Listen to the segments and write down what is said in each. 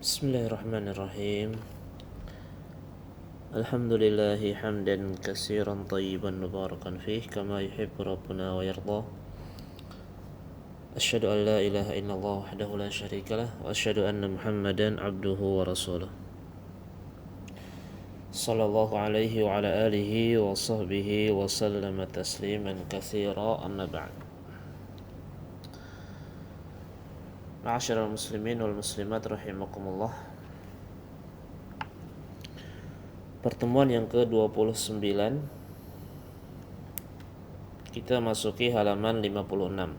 Bismillahirrahmanirrahim. Alhamdulillahi hamdan katsiran tayyiban mubarakan fih kama yuhibbu rabbuna wa yarda. Asyhadu an la ilaha illallah wahdahu la syarikalah wa asyhadu anna Muhammadan abduhu wa rasuluh. Sallallahu alaihi wa ala alihi wa sahbihi wa sallama tasliman katsira amma ba'd. Ma'asyiral muslimin wal muslimat rahimakumullah. Pertemuan yang ke-29 kita masuki halaman 56.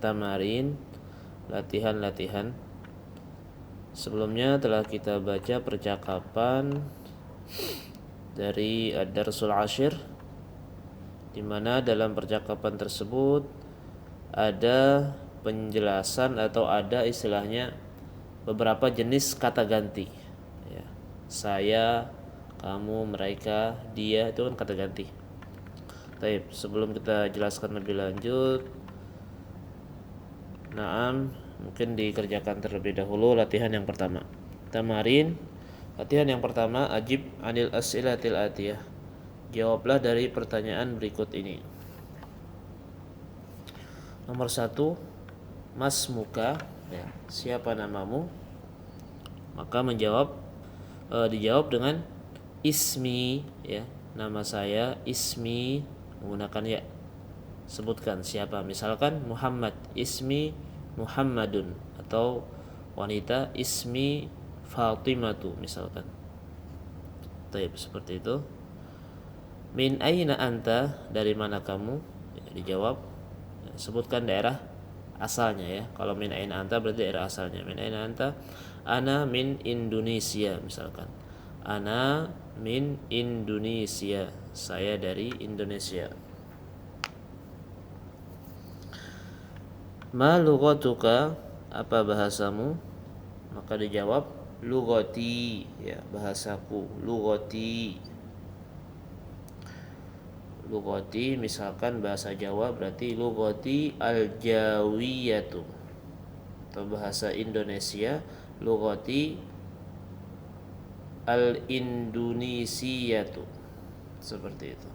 Tamarin, latihan-latihan. Sebelumnya telah kita baca percakapan dari Ad-Darsul Ashir, di mana dalam percakapan tersebut ada penjelasan atau ada istilahnya beberapa jenis kata ganti ya. Saya, kamu, mereka, dia, itu kan kata ganti. Baik, sebelum kita jelaskan lebih lanjut, naam, mungkin dikerjakan terlebih dahulu latihan yang pertama. Tamarin, latihan yang pertama, ajib anil as'ilatil atiyah. Jawablah dari pertanyaan berikut ini. Nomor 1, Mas muka, ya, siapa namamu? Maka dijawab dengan ismi, ya, nama saya, ismi, menggunakan ya. Sebutkan siapa, misalkan Muhammad, ismi Muhammadun, atau wanita, ismi Fatimatu, misalkan. Baik, seperti itu. Min aina anta, dari mana kamu? Ya, dijawab, ya, sebutkan daerah asalnya ya. Kalau min aina anta berarti daerah asalnya. Min aina anta? Ana min Indonesia, misalkan. Ana min Indonesia, saya dari Indonesia. Ma lughatuka, apa bahasamu? Maka dijawab lughati, ya, bahasaku, lughati. Lughati, misalkan bahasa Jawa berarti lughati al-jawiyatu, atau bahasa Indonesia lughati al-indonesiyatu, seperti itu.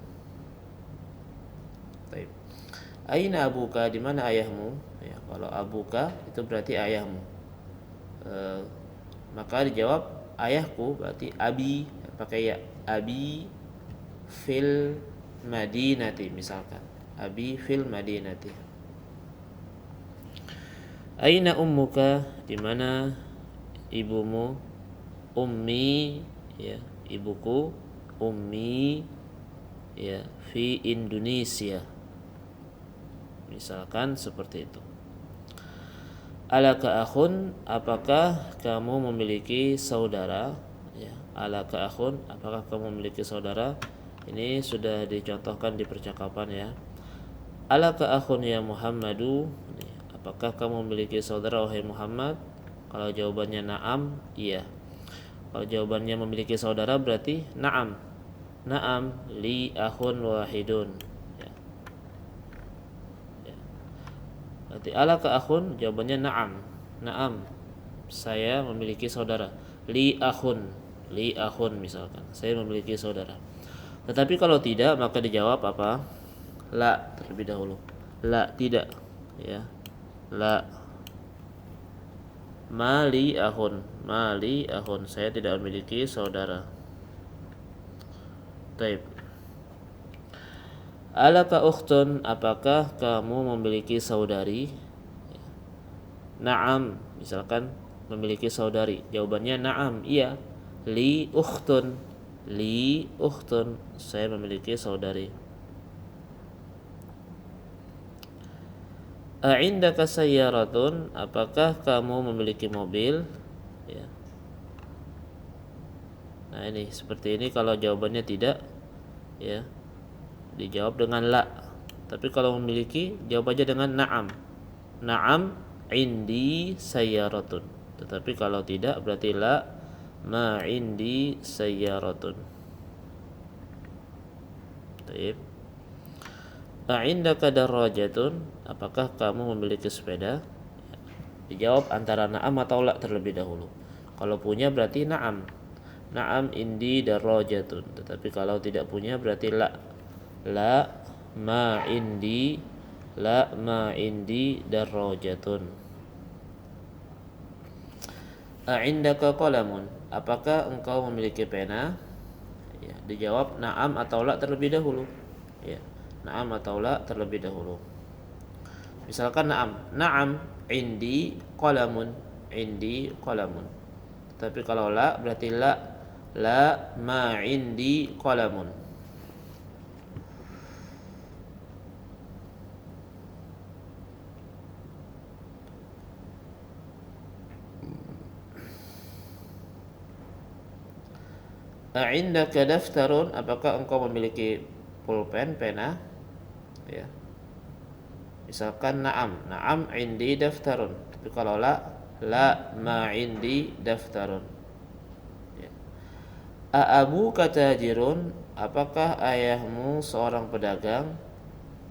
Baik. Aina abuka, di mana ayahmu? Ya, kalau abuka itu berarti ayahmu. Maka dijawab ayahku berarti abi, pakai ya, abi fil Madinati, misalkan abi fil Madinati. Aina ummuka, di mana ibumu? Ummi, ya, ibuku, ummi, ya, fi Indonesia, misalkan seperti itu. Alaka akhun, apakah kamu memiliki saudara? Ya, alaka akhun, apakah kamu memiliki saudara? Ini sudah dicontohkan di percakapan ya. Alaka akhun ya Muhammadu, apakah kamu memiliki saudara wahai Muhammad? Kalau jawabannya na'am, iya. Kalau jawabannya memiliki saudara berarti na'am. Na'am li akhun wahidun. Ya. Ya. Berarti alaka akhun, jawabannya na'am. Na'am, saya memiliki saudara. Li akhun misalkan, saya memiliki saudara. Tetapi kalau tidak, maka dijawab apa? La terlebih dahulu. La, tidak, ya. La. Mali ahun, saya tidak memiliki saudara. Taib. Alaka ukhtun, apakah kamu memiliki saudari? Na'am, misalkan memiliki saudari, jawabannya na'am, iya. Li ukhtun, saya memiliki saudari. A'indaka sayyaratun, apakah kamu memiliki mobil? Ya. Nah, ini seperti ini kalau jawabannya tidak, ya, dijawab dengan la. Tapi kalau memiliki, jawab aja dengan na'am. Na'am indi sayyaratun. Tetapi kalau tidak berarti la, ma indi sayyaratun. Baik. A'indaka darajatun, apakah kamu memiliki sepeda? Dijawab antara na'am atau la terlebih dahulu. Kalau punya berarti na'am. Na'am indi darajatun. Tetapi kalau tidak punya berarti la. La ma indi, la ma indi darajatun. A'indaka qalamun? Apakah engkau memiliki pena? Ya, dijawab na'am atau la terlebih dahulu. Ya, na'am atau la terlebih dahulu. Misalkan na'am, na'am indi qalamun, indi qalamun. Tapi kalau la berarti la, la ma indi qalamun. A'indaka daftarun? Apakah engkau memiliki pulpen, pena? Ya. Misalkan na'am, na'am indi daftarun. Tapi kalau la, la ma indi daftarun. Ya. A'abuka tajirun? Apakah ayahmu seorang pedagang?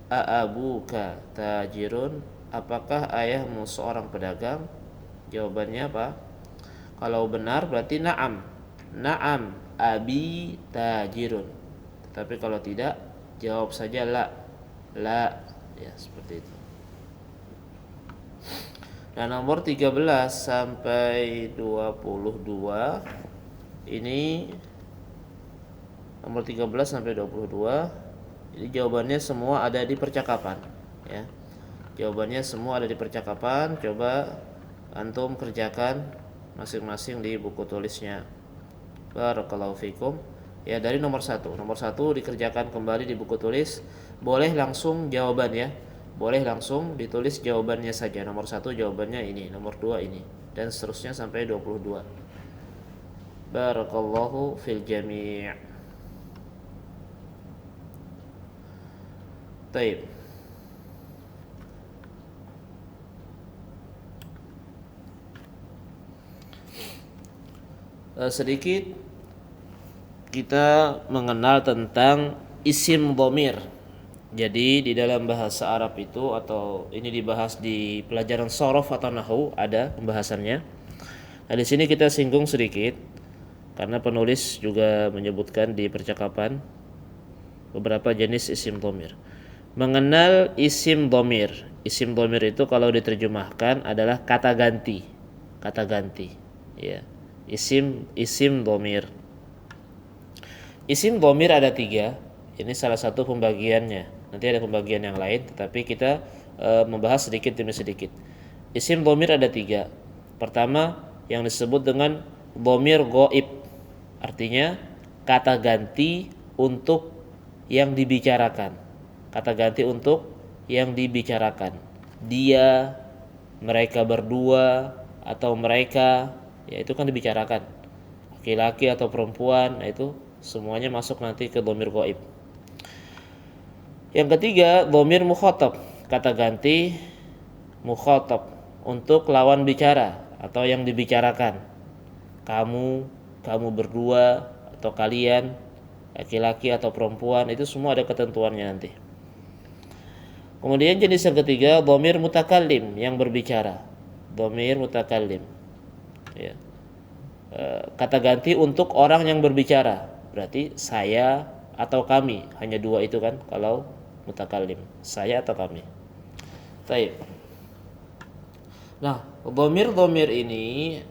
A'abuka tajirun? Apakah ayahmu seorang pedagang? Jawabannya apa? Kalau benar berarti na'am. Na'am abi tajirun. Tetapi kalau tidak, jawab saja la. La, ya seperti itu. Nah, nomor 13 sampai 22 ini, nomor 13 sampai 22 ini jawabannya semua ada di percakapan, ya. Jawabannya semua ada di percakapan. Coba antum kerjakan masing-masing di buku tulisnya. Barakallahu fikum. Ya, dari nomor 1. Nomor 1 dikerjakan kembali di buku tulis. Boleh langsung jawaban ya. Boleh langsung ditulis jawabannya saja. Nomor 1 jawabannya ini, nomor 2 ini, dan seterusnya sampai 22. Barakallahu fil jami'. Taib. Sedikit kita mengenal tentang isim dhamir. Jadi di dalam bahasa Arab itu, atau ini dibahas di pelajaran shorof atau nahwu, ada pembahasannya. Nah, di sini kita singgung sedikit karena penulis juga menyebutkan di percakapan beberapa jenis isim dhamir. Mengenal isim dhamir. Isim dhamir itu kalau diterjemahkan adalah kata ganti. Kata ganti, ya. Isim dhamir. Isim dhamir ada 3. Ini salah satu pembagiannya. Nanti ada pembagian yang lain, tetapi kita membahas sedikit demi sedikit. Isim dhamir ada 3. Pertama yang disebut dengan dhamir ghaib. Artinya kata ganti untuk yang dibicarakan. Kata ganti untuk yang dibicarakan. Dia, mereka berdua, atau mereka, ya itu kan dibicarakan. Laki-laki atau perempuan, nah itu semuanya masuk nanti ke dhamir ghaib. Yang ketiga, dhamir mukhatab, kata ganti mukhatab untuk lawan bicara atau yang dibicarakan. Kamu, kamu berdua, atau kalian, laki-laki atau perempuan, itu semua ada ketentuannya nanti. Kemudian jenis yang ketiga, dhamir mutakallim, yang berbicara. Dhamir mutakallim, ya. Kata ganti untuk orang yang berbicara. Berarti saya atau kami, hanya 2 itu kan kalau mutakallim, saya atau kami. Baik. Nah, dhamir ini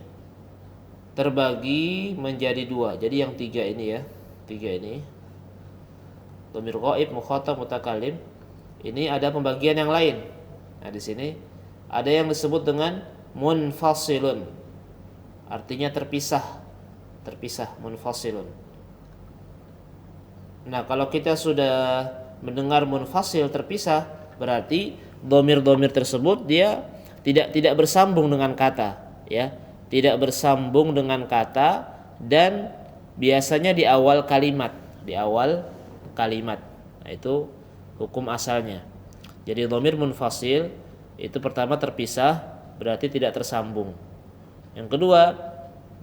terbagi menjadi 2. Jadi yang 3 ini ya, 3 ini. Dhamir ghaib, mukhatab, mutakallim. Ini ada pembagian yang lain. Nah, di sini ada yang disebut dengan munfasilun. Artinya terpisah. Terpisah, munfasilun. Nah, kalau kita sudah mendengar munfasil, terpisah, berarti dhamir-dhamir tersebut dia tidak bersambung dengan kata, ya. Tidak bersambung dengan kata, dan biasanya di awal kalimat, Nah, itu hukum asalnya. Jadi dhamir munfasil itu pertama terpisah, berarti tidak tersambung. Yang kedua,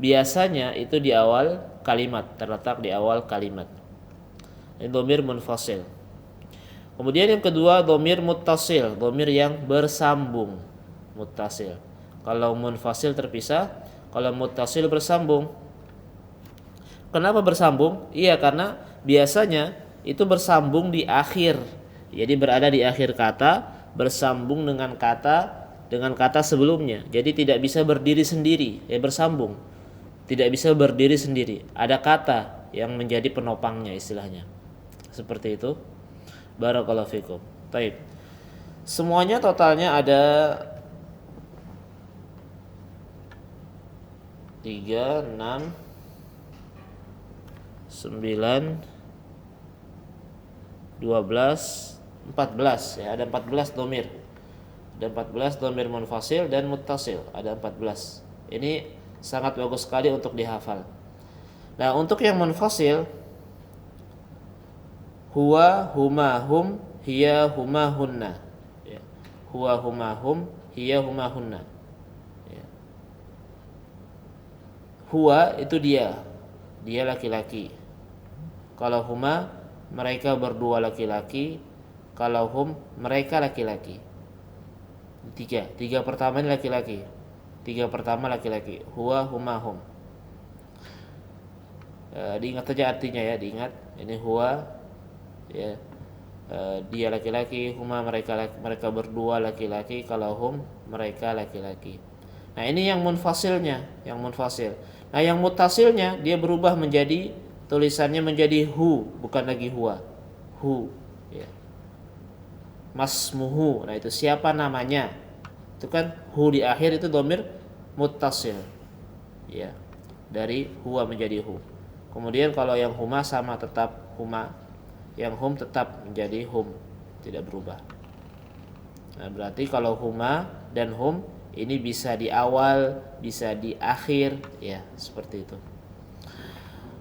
biasanya itu di awal kalimat, terletak di awal kalimat. Ini dhamir munfasil. Kemudian yang kedua, dhamir muttasil, dhamir yang bersambung, muttasil. Kalau munfasil terpisah, Kalau muttasil bersambung. Kenapa bersambung? Iya, karena biasanya itu bersambung di akhir. Jadi berada di akhir kata, bersambung dengan kata sebelumnya. Jadi tidak bisa berdiri sendiri, bersambung. Tidak bisa berdiri sendiri. Ada kata yang menjadi penopangnya istilahnya. Seperti itu. Barakallahu fikum. Baik. Semuanya totalnya ada 3, 6, 9, 12, 14 ya, ada 14 domir. Ada 14 domir munfasil dan muttasil, ada 14. Ini sangat bagus sekali untuk dihafal. Nah, untuk yang munfasil, huwa, huma, hum, hiya, huma, hunna ya. Huwa, huma, hum, hiya, huma, hunna ya. Huwa itu dia laki-laki. Kalau huma, mereka berdua laki-laki. Kalau hum, mereka laki-laki. Tiga pertama ini laki-laki. Tiga pertama laki-laki. Huwa, huma, hum. Diingat saja artinya ya, diingat. Ini huwa ya, dia laki-laki. Huma, mereka berdua laki-laki. Kalau hum, mereka laki-laki. Nah, ini yang munfasilnya, yang munfasil. Nah, yang mutasilnya dia berubah menjadi, tulisannya menjadi hu, bukan lagi huwa. Hu ya. Masmuhu. Nah, itu siapa namanya. Itu kan hu di akhir itu dhamir muttasil. Ya. Dari huwa menjadi hu. Kemudian kalau yang huma sama, tetap huma. Yang hum tetap menjadi hum, tidak berubah. Nah, berarti kalau huma dan hum ini bisa di awal, bisa di akhir, ya seperti itu.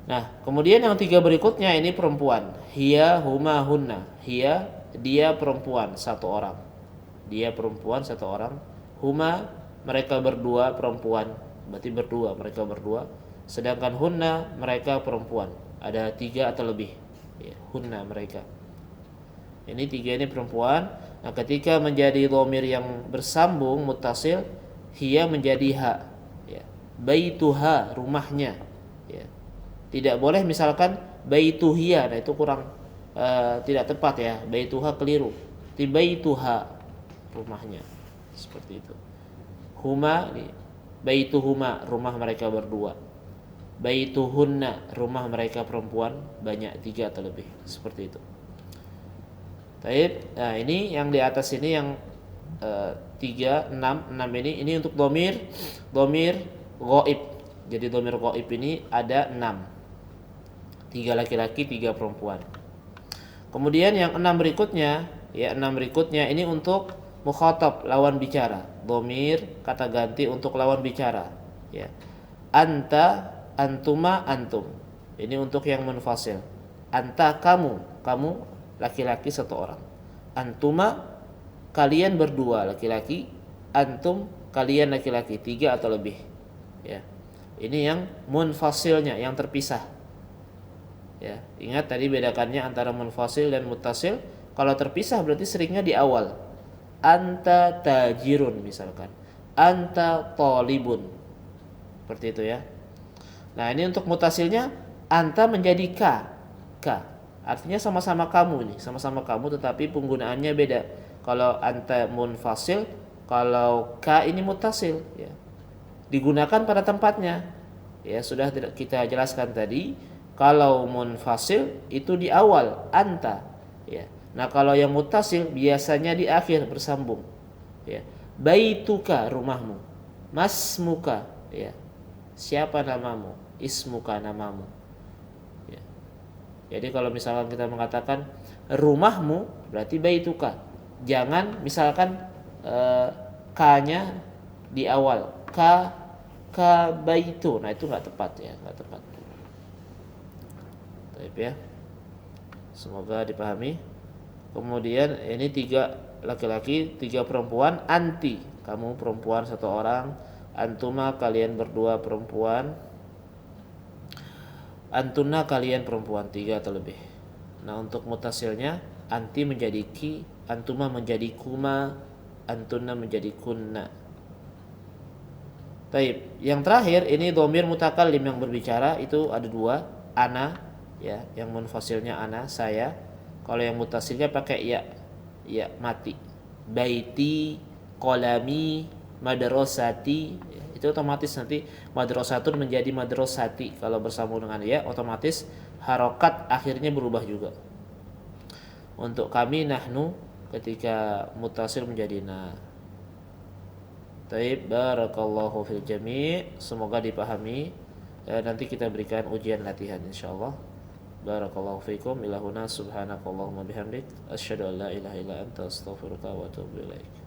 Nah, kemudian yang 3 berikutnya ini perempuan. Hiya, huma, hunna. Hiya, dia perempuan, 1 orang. Dia perempuan 1 orang. Huma, mereka berdua perempuan. Berarti berdua, mereka berdua. Sedangkan hunna, mereka perempuan. Ada 3 atau lebih. Ya, hunna mereka. Ini 3 ini perempuan. Nah, ketika menjadi dhamir yang bersambung muttasil, hiya menjadi ha ya. Baituha, rumahnya ya. Tidak boleh misalkan baituhiya, nah itu kurang tidak tepat ya. Baituha keliru. Baituha, rumahnya. Seperti itu. Huma, baituhuma, rumah mereka berdua. Baituhunna, rumah mereka perempuan banyak, 3 atau lebih. Seperti itu. Baik, nah ini yang di atas ini yang 3, 6 ini untuk dhamir ghaib. Jadi dhamir ghaib ini ada 6. 3 laki-laki, 3 perempuan. Kemudian yang 6 berikutnya, ya 6 berikutnya ini untuk mukhatab, lawan bicara. Dhamir kata ganti untuk lawan bicara, ya. Anta, antuma, antum. Ini untuk yang munfasil. Anta, kamu laki-laki 1 orang. Antuma, kalian berdua laki-laki. Antum, kalian laki-laki 3 atau lebih ya. Ini yang munfasilnya, yang terpisah ya. Ingat tadi bedakannya antara munfasil dan muttasil. Kalau terpisah berarti seringnya di awal. Anta tajirun misalkan. Anta talibun. Seperti itu ya. Nah, ini untuk mutasilnya anta menjadi ka. Artinya sama-sama kamu nih, sama-sama kamu, tetapi penggunaannya beda. Kalau anta munfasil, kalau ka ini mutasil ya. Digunakan pada tempatnya. Ya, sudah kita jelaskan tadi, kalau munfasil itu di awal anta ya. Nah, kalau yang mutasil biasanya di akhir bersambung ya. Baituka, rumahmu. Masmuka ya. Siapa namamu? Ismuka, namamu. Jadi kalau misalkan kita mengatakan rumahmu, berarti baituka. Jangan misalkan ka-nya di awal. Ka baitu. Nah, itu enggak tepat ya, enggak tepat. Baik ya. Semoga dipahami. Kemudian ini 3 laki-laki, 3 perempuan. Anti, kamu perempuan 1 orang. Antuma, kalian berdua perempuan. Antuna, kalian perempuan 3 atau lebih. Nah, untuk mutasilnya anti menjadi ki, antuma menjadi kuma, antuna menjadi kunna. Taib. Yang terakhir ini dhamir mutakallim yang berbicara itu ada dua, ana ya, yang munfasilnya ana saya. Kalau yang mutasilnya pakai ya, ya mati. Baiti, kolami, madrasati ya, itu otomatis nanti madrasatun menjadi madrasati. Kalau bersambung dengan ya otomatis harokat akhirnya berubah juga. Untuk kami nahnu ketika mutasil menjadi na. Taib, barakallahu fil jami'. Semoga dipahami. Nanti kita berikan ujian latihan insyaallah. Barakallahu fikum. Ilahuna subhanakallahumma bihamdik asyhadu an la ilaha illa anta astaghfiruka wa atubu ilaik.